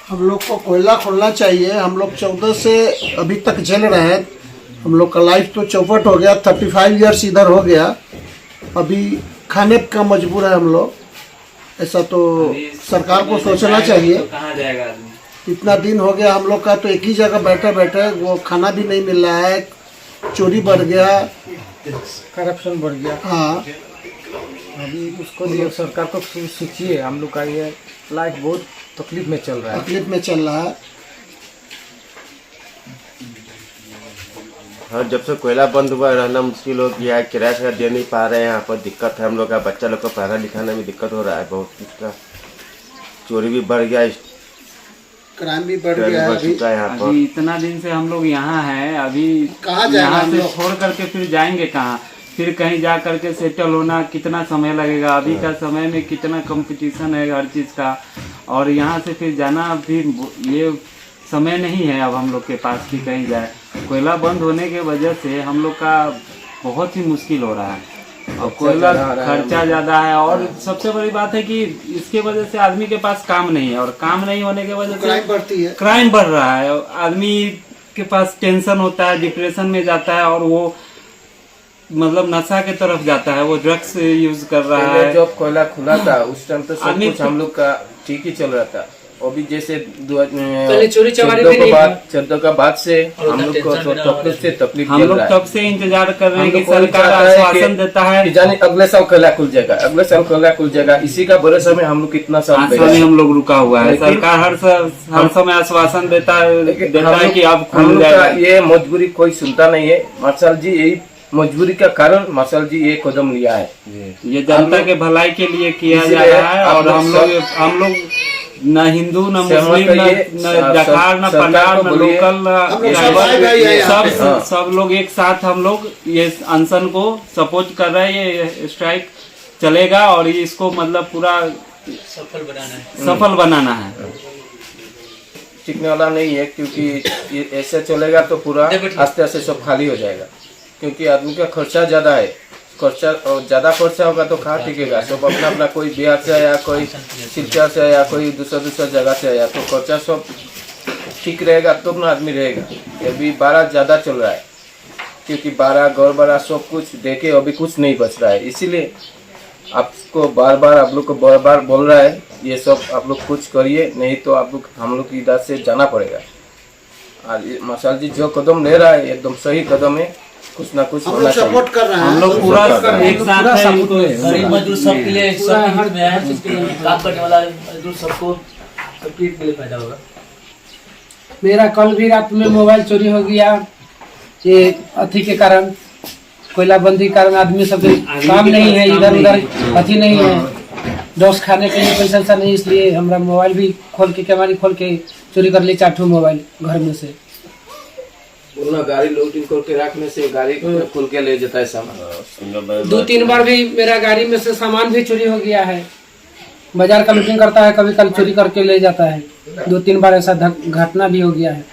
हम लोग को कोयला खोलना चाहिए। हम लोग 14 से अभी तक जल रहे हैं। हम लोग का लाइफ तो चौपट हो गया। 35 ईयर्स इधर हो गया। अभी खाने का मजबूर है हम लोग। ऐसा तो सरकार को सोचना चाहिए। कहाँ जाएगा आदमी? इतना दिन हो गया हम लोग का, तो एक ही जगह बैठे बैठे वो खाना भी नहीं मिल रहा है। चोरी बढ़ गया, करप्शन बढ़ गया। हाँ, अभी उसको लिए सरकार को सोचिए। हम लोग का ये लाइफ बहुत तकलीफ में चल रहा है। तकलीफ में चल रहा है। हाँ, जब से कोयला बंद हुआ रहना मुश्किल हो गया है। किराया से दे नहीं पा रहे हैं। यहाँ पर दिक्कत है। हम लोग का बच्चा लोग को पढ़ाना लिखाने में दिक्कत हो रहा है बहुत। इसका चोरी भी बढ़ गया, क्राइम भी बढ़ क्राइम गया है। बढ़ चुका है यहाँ पर। अभी इतना दिन से हम लोग यहाँ हैं। अभी कहाँ जाएंगे यहाँ हम से लोग? छोड़ करके फिर जाएंगे कहाँ? फिर कहीं जा करके सेटल होना कितना समय लगेगा? अभी का समय में कितना कंपटीशन है हर चीज का। और यहाँ से फिर जाना भी ये समय नहीं है अब हम लोग के पास कि कहीं जाए। कोयला बंद होने के वजह से हम लोग का बहुत ही मुश्किल हो रहा है। और कोयला खर्चा ज्यादा है। और सबसे बड़ी बात है कि इसके वजह से आदमी के पास काम नहीं है। और काम नहीं होने की वजह क्राइम से बढ़ती है। क्राइम बढ़ रहा है। आदमी के पास टेंशन होता है, डिप्रेशन में जाता है और वो मतलब नशा के तरफ जाता है। वो ड्रग्स यूज कर रहा है। जब कोयला खुला था उस टाइम तो सब आदमी कुछ हम लोग का ठीक ही चल रहा था। अभी जैसे चोरी चमारी भी नहीं 14 का बाद से हम लोग को तकलीफ हम लोग तब से इंतजार कर रहे हैं कि सरकार आश्वासन देता है कि जाने अगले साल कोयला खुल जाएगा, अगले साल कोयला खुल जाएगा। इसी का भरोसा में हम लोग कितना साल आशा में हम लोग रुका हुआ है। सरकार हर समय आश्वासन देता है कि अब हम खुल लोग का जाएगा। ये मजबूरी कोई सुनता नहीं है। मार्शल जी यही मजबूरी का कारण मार्शल जी ये कदम लिया है। ये जनता के भलाई के लिए किया जा रहा है। और हम लोग न हिंदू न मुस्लिम न जखार न पंडाल न लोकल सब लोग एक साथ हम लोग ये अनशन को सपोर्ट कर रहे हैं। ये स्ट्राइक चलेगा और इसको मतलब पूरा सफल बनाना है। टिकने वाला नहीं है, क्योंकि ये ऐसे चलेगा तो पूरा आस्ते आस्ते सब खाली हो जाएगा। क्योंकि आदमी का खर्चा ज्यादा है। खर्चा और ज्यादा खर्चा होगा तो कहाँ टिकेगा? सब अपना अपना, कोई बिहार से आया, कोई सिलचर से आया, कोई दूसरा जगह से आया, तो खर्चा सब ठीक रहेगा तो ना आदमी रहेगा। अभी 12 ज्यादा चल रहा है, क्योंकि 12 गौर 12 सब कुछ देखे अभी कुछ नहीं बच रहा है। इसीलिए आपको बार बार बोल रहा है ये सब आप लोग कुछ करिए, नहीं तो हम लोग इधर से जाना पड़ेगा। और मार्शल जी जो कदम ले रहा है एकदम सही कदम है। कुछ ना कुछ हम लोग सपोर्ट कर रहे हैं। हम लोग पूरा एक साथ है। गरीब मजदूर सबके लिए सब हित में है। काम करने वाला मजदूर सबको सबके हित के लिए फायदा होगा। मेरा कल भी रात में मोबाइल चोरी हो गया। ये अथी के कारण, कोयला बंदी के कारण आदमी सब काम नहीं है, इधर उधर अथी नहीं है, डोस खाने के लिए पैसा वैसा नहीं। इसलिए हमारा मोबाइल भी खोल के केवाड़ी खोल के चोरी कर लिए 4 मोबाइल घर में से। बोलना गाड़ी लोडिंग करके रखने से गाड़ी खुल के ले जाता है सामान। 2-3 बार भी मेरा गाड़ी में से सामान भी चोरी हो गया है। बाजार का लूटिंग करता है, कभी कभी चोरी करके ले जाता है। 2-3 बार ऐसा घटना भी हो गया है।